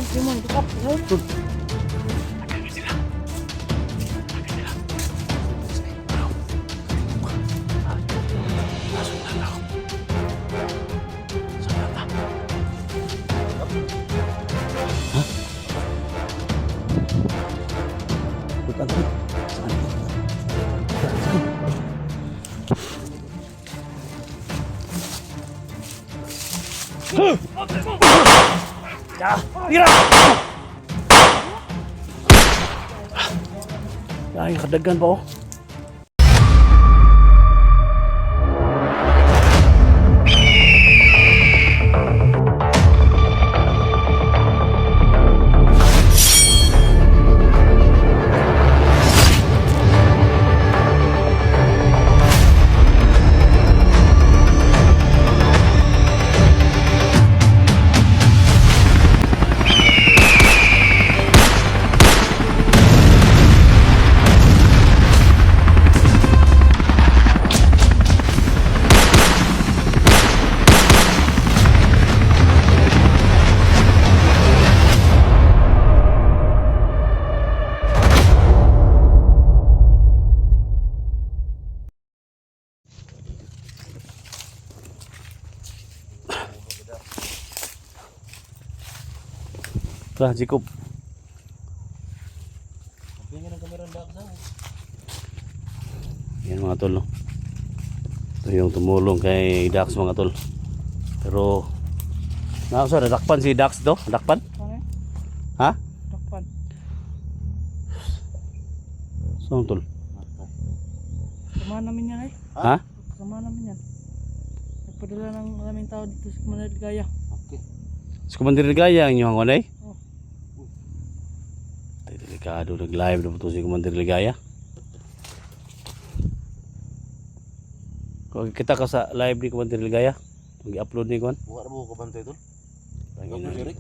Simon, pick up. Ayun. Ay, kadagan pa oh. Tara, Jacob. Yan mga tol, no? Ito yung tumulong kay Dax mga tol. Pero nakasara, dakpan si Dax do? Dakpan? Ano? Ha? Dakpan. Saan tol? Samahan namin yan eh. Ha? Samahan namin yan. Nagpadala ng maraming tao dito sa Manila Gaya. Si Commander Ligaya ang inyong kanay? Oh. Ay, delikado. Nag-live na po ito si Commander Ligaya. Kung kita ka sa live ni Commander Ligaya, mag-upload ni Kwan. Buka na mo kabantay tol. Panginoon.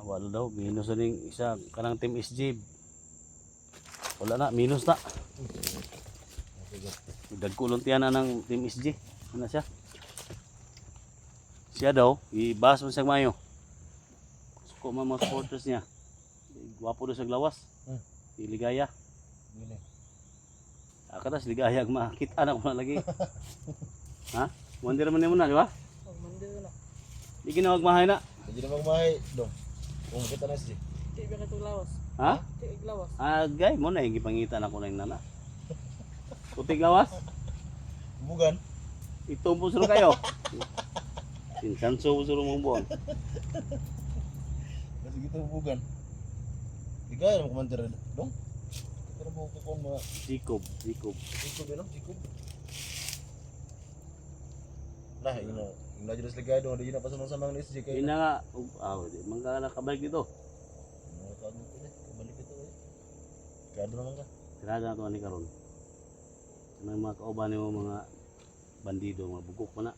Wala daw, minus na rin isa kanang team SG. Wala na, minus na. Dagkulong tiyan na ng team SG. Ano siya? Siya daw, ibas mo siyang mayo. Suko mga supporters niya. Gwapo daw sa lawas. Ligaya. Akatas ligaya ang makita na ko na lagi. Ha? Mandir man mo na, di ba? Oh, mandir na. Di ginawag mahay na. Hindi na magmahay dong. Kung kita na si. Di ba katong lawas? Ha? Di lawas. Agay mo na, gipangita na ko na yung nana. Putik lawas? Bugan. Itumpo suro kayo. Sinsanso po suro mong buwan. Kasi kita bugan. Ligaya na mo kamantir dong. Pero mo ko kung mga Jacob. Jacob yun no? Jacob. Nah, yun na. Yung najulas ligaya dong. Ada yun na pasunong sa mga SJ kayo. Yun na nga. Mangga nakabalik dito. Mga taon dito eh. Kabalik ito eh. Kado naman ka. Tirada na ito ni Karon. Ang mga kauban mo mga bandido, mga bugok pa na.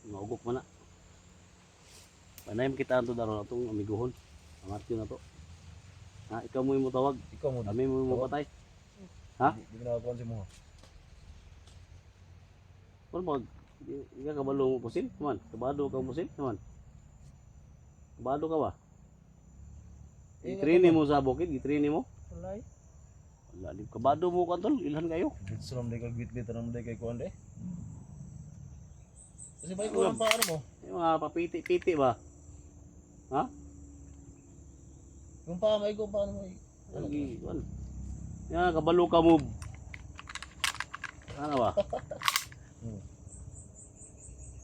Mga ugok pa na. Panay kita ito daron itong amiguhon. Amartyo na to. Ha, ikaw mo yung tawag. Ikaw mo. Kami mo yung patay. Ha? Hindi na nakakuhan si mo. Kung mag, ika kabalo mo pusin? Naman, kabado ka pusin? Naman. Kabado ka ba? Itrini mo sa bukid, itrini mo? Wala eh. Wala, di kabado mo ka tol, ilhan kayo. Bitsulam day kag bitbit anam day kay kuan day. Kasi ba ikaw pa ano mo? Yung mga papiti-piti ba? Ha? Yung pa may ko pa ano mo? Lagi, wala. Yan, kabalo ka mo. Ano ba?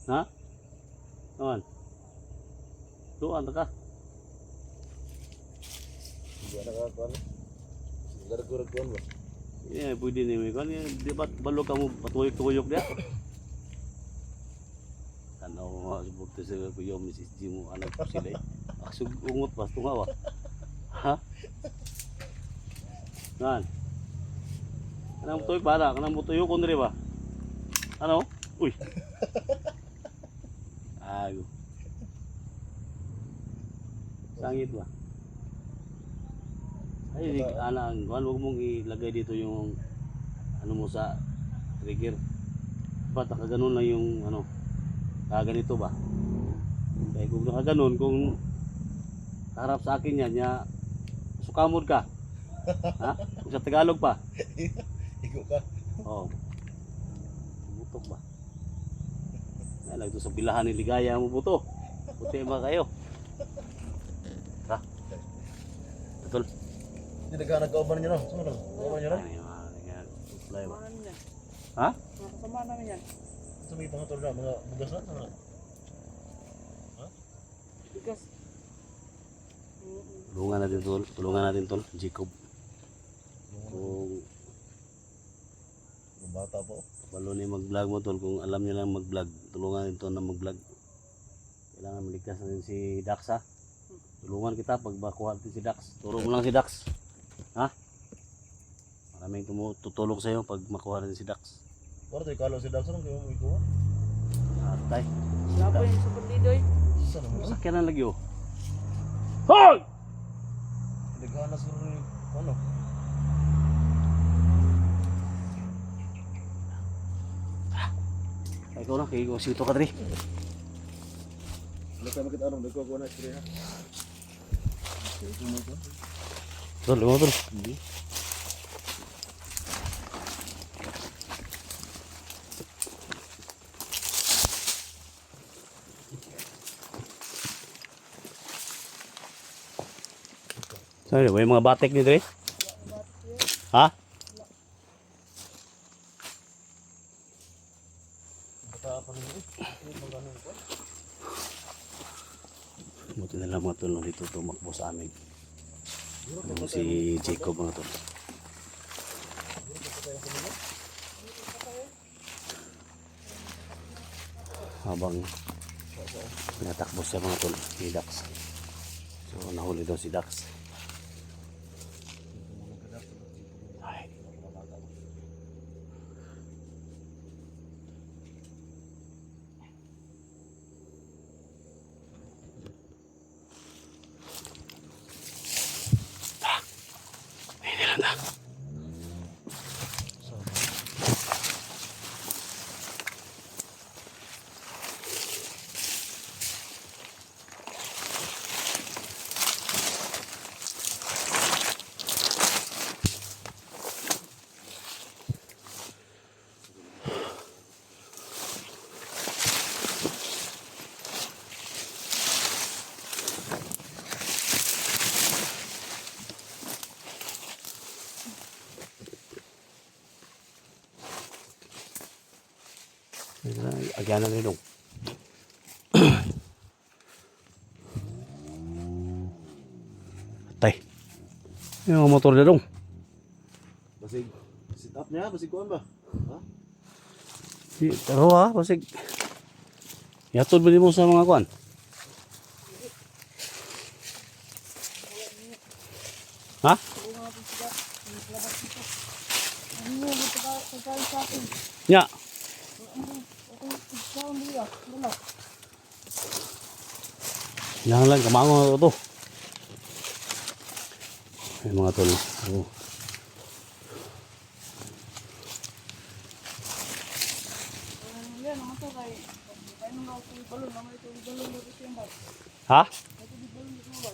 Ha? Naman. Doon ka. Hindi na ka kuan. Garag-garag kuan ba? Yeah, pwede naman kan. Di ba balo ka mo patuyok-tuyok dia? Tanaw mo subok sa kuyo Mrs. G mo anak ko sila. Ungot pa tunga ba? Ha? Nan. Kanang toy para, kanang mutuyo kon diri ba? Ano? Uy. Ayo. Sangit ba? Ay, di anang, wag mong ilagay dito yung ano mo sa trigger. Ba't ganun lang yung ano? Ganito ba? Kaya kung nakaganon, kung harap sa akin yan, ya, sukamod ka. Ha? Kung sa Tagalog pa. Ikaw ka. Oo. Butok ba? Ay, lang ito sa bilahan ni Ligaya mo buto. Puti ba kayo? Ha? Betul. Hindi naghanag kauban niyo no? Sumunod. Kauban niyo no? Ay, mga supply ba? Kasama namin yan. Ha? Mga kasama namin yan. Sa may pangatol na mga bugas na. Ano? Bigas. Tulungan natin tol, Jacob. Kung Yung bata po. balo ni mag-vlog mo tol, kung alam niyo lang mag-vlog, tulungan natin tol na mag-vlog. Kailangan maligtas natin si Dax ha. Tulungan kita pag makuha natin si Dax. Turo mo lang si Dax. Ha? Maraming tutulong sa iyo pag makuha natin si Dax. Para tayo kalaw si Daxon kayo mo ikuha. Atay. Sinapo yun sa bandidoy. Saan naman? Sakyan na lagi oh. Hoy! Naghanas ko rin ano? Ay ko na, kaya ko sito ka dali. Ano kayo makita anong nagkuha na istorya ha? Tol, mo tol. Saan yun? May mga batik nito eh? Ha? Bata pa rin ito. Magkano ito? Buti na lang mga tol nung dito tumakbo sa amin. Ano si Jacob mga tol. Habang natakbo siya mga tol si Dax. So nahuli daw si Dax. Ay. Hindi lang na. Agyan na rin dong. Tay. Yung mga motor na dong. Basig sit up niya, basig kuan ba? Ha? Pero ha, basig. Yatod ba mo sa mga kuan? Ha? Ano yung pagkain sa akin? Ya. Saan nila? Wala. Yan lang, kamango na to. Ay mga tol. Oh. Yan, naman to kay... Kaya nung ako yung balon, naman ito yung balon dito siya ba? Ha? Ito yung balon dito ba?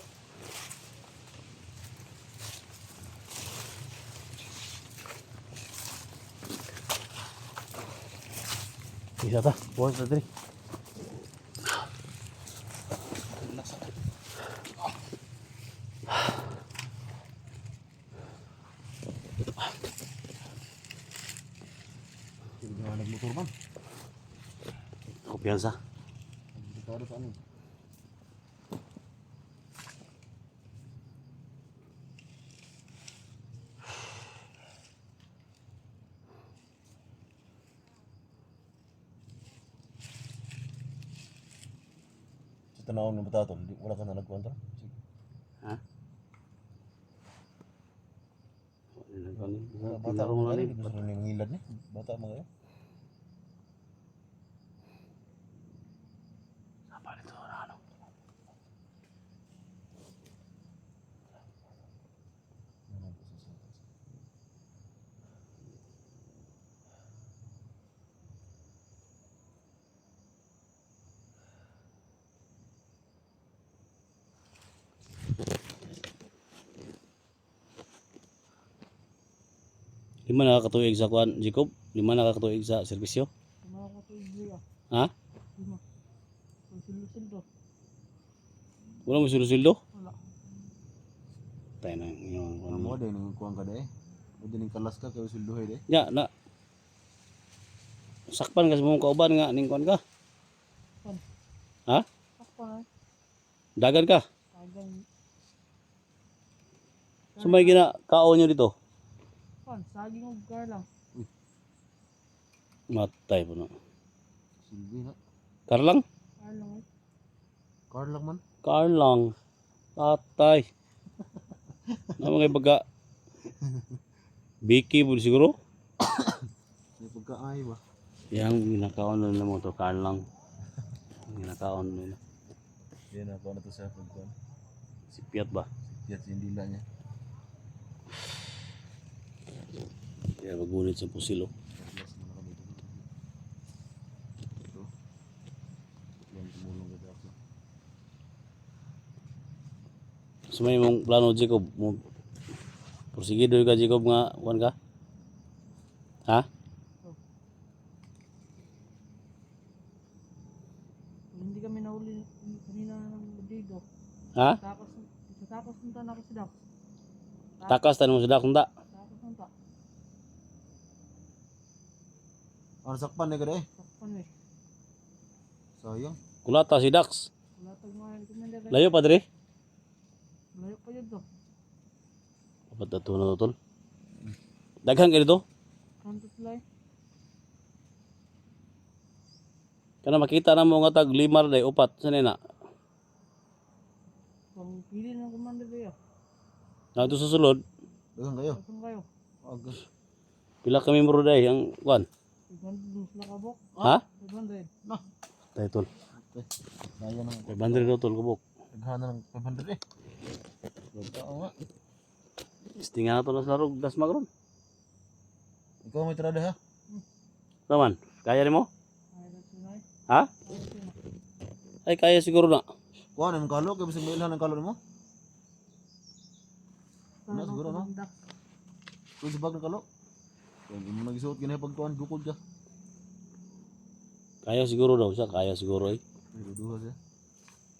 Isa ta. Bukas na dali. Hindi nga nagmotor man. Kumpiyansa. Delikado sa ano? Sa tanawon ng bata tol, wala ka na nagkuhan tol? Sige. Ha? Bata Laro mo na rin. gusto rin yung ngilad niya. Bata mga yun. Apa itu ano? Lima nakakatuig sa kuan, Jacob? Lima nakakatuig sa serbisyo? Mga ko to iya. Ha? Lima. Sildo-sildo. Wala mo sildo? Wala. Tayo na yung kuan Amo mo. din ning kuan ka de. O din kalas ka kay silduhay de. Ya, na. Sakpan kasi mong kauban nga, ning kuan ka. Pan. Ha? Ako na. Dagan ka. Tagang. Sumay gina kaon nyo dito. Pan. Saging og gar lang. Matay po na. Silbi na. Karlang? Gar lang eh. Car lang man. Karlang. Patay. Ano mga baga? Biki po siguro? May pagkaay ba? Yang ginakaon nila mo to, Karlang. Ginakaon nila. Yan na na to sa pagkuan. Si Piat ba? Yat yung dila niya. Kaya magunit sa pusilo. Kalas mo na kami dito. Ito. Yan tumulong ka ako. Sumay mong plano, Jacob. Porsigido ka, Jacob, nga kuan ka? Ha? Kung hindi kami nahuli kanina ng bandido. Ha? Tapos punta na ako sa Dax. Takas tanong sa dakunda. Tapos punta. Ano sakpan na ka de? Takpan eh. Sayang. Kulata si Dax. Wala tayong mga commander eh. Layo pa diri. Layo pa yun to. Dapat na to tol. Daghan ka dito. Kanto sila eh. Kana makita na mo nga tag limar day upat sa na. Kung pili ng commander kayo. Na ito sa sulod, Dagan kayo. Saan kayo? Agas. pila kami muro day ang kuan. 500 dun sila kabok. Ha? 500. Tay tol. Okay. Kaya nang 500 daw tol kubok. naghana ng 500 eh. Oo nga. Istinga na to na sa larog das magron. Ikaw may trada ha? Naman, kaya nimo? Ay, that's right. Ha? Ay, sino? Ay kaya siguro na. Kuha na yung kalo, kaya bisang mailhan ng kalo mo? Saan Ano, siguro, ako no? ng Dax? Kung sa bag ng kalo. Kung hindi mo nagisuot, kinaya pagkuhan, bukod ka. Kaya siguro daw siya, kaya siguro ay. Ay, duduha siya.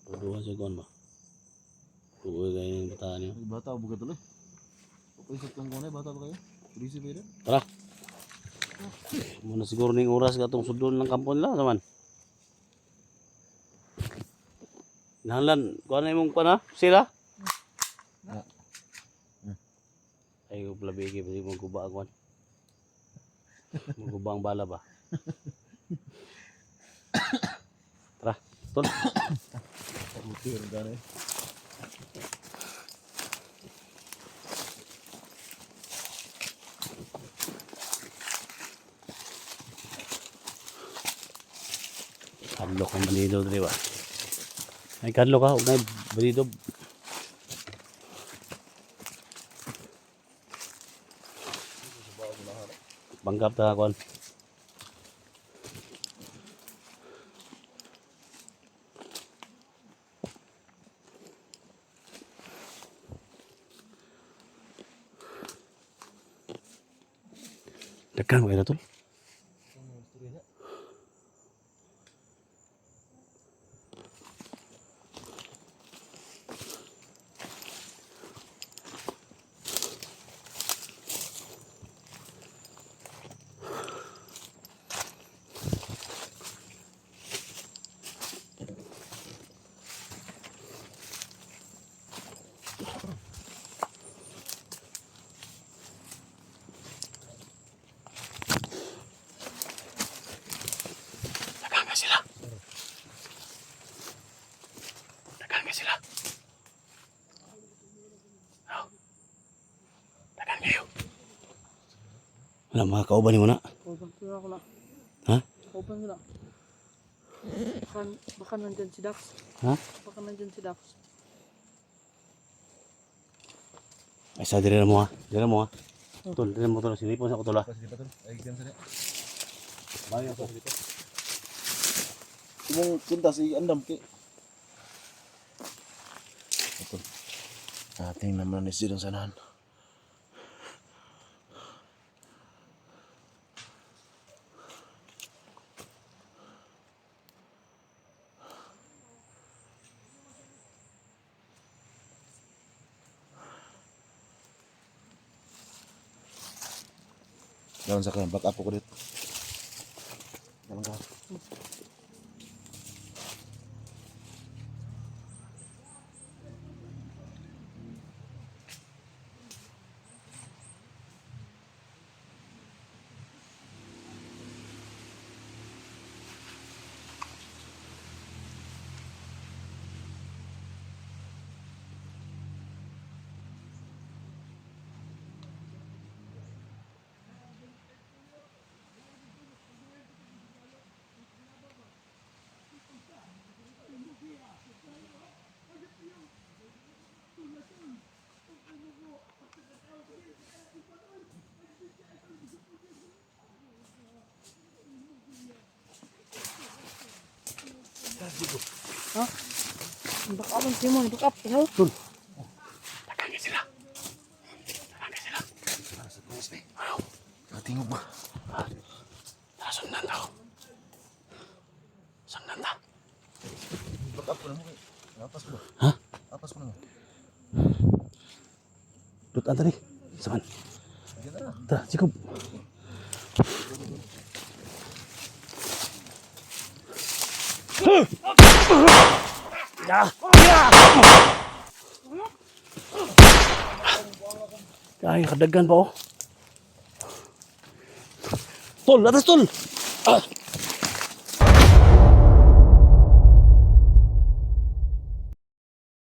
Duduha siya kuan ba. Tuoy kaya yung bataan niya. Ay, bata, buka tuloy. Papaisat kang kunay, bata ba kayo? Turisi ba yun? Tara. Muna siguro ning oras ka tong sudon ng kampo nila naman. Nahalan, kuha na imong kuha na, sila? Na. Ay, ko pala bigay, pwede mong guba ang kuhan. Maguba ang bala ba? Tara, tol. Pabuti, ang ganay. Kadlo kang balido, di ba? Ay, kadlo ka, huwag na balido. Bangkap ta kuhan. Dekan mo kayo na tol. Dagan ka sila. Dagan ka sila. Oh. Dagan kayo. Wala, mga kauban mo na. Kauban sila ko lang. Ha? Kauban sila. Baka nandyan si Dax. Ha? Baka nandyan si Dax. Ay, sa dire mo ha. Dire mo ha. Tol, dire mo tol. Sinipon sa ko tol ha. Kasi pa tol, ay ganyan sa niya. Bayo ako. Kumong punta si Andam ki. Ito. Ating naman ni sidong sanahan. Dalam sa kan, back up ko dito. Dalam ka. Back up ang Simon, back up. Ikaw? Takangin sila. Takangin sila. Sa tuwas ni. Tingog ba? Tara, sundan daw. Sundan daw. Back up ko na mo. Apas ko. Ha? Apas ko na mo. Dutan tadi. Saman. Diyan na. Tara, sikop. Ya. Ay, kadagan pa oh. Tol, atas tol. Ah.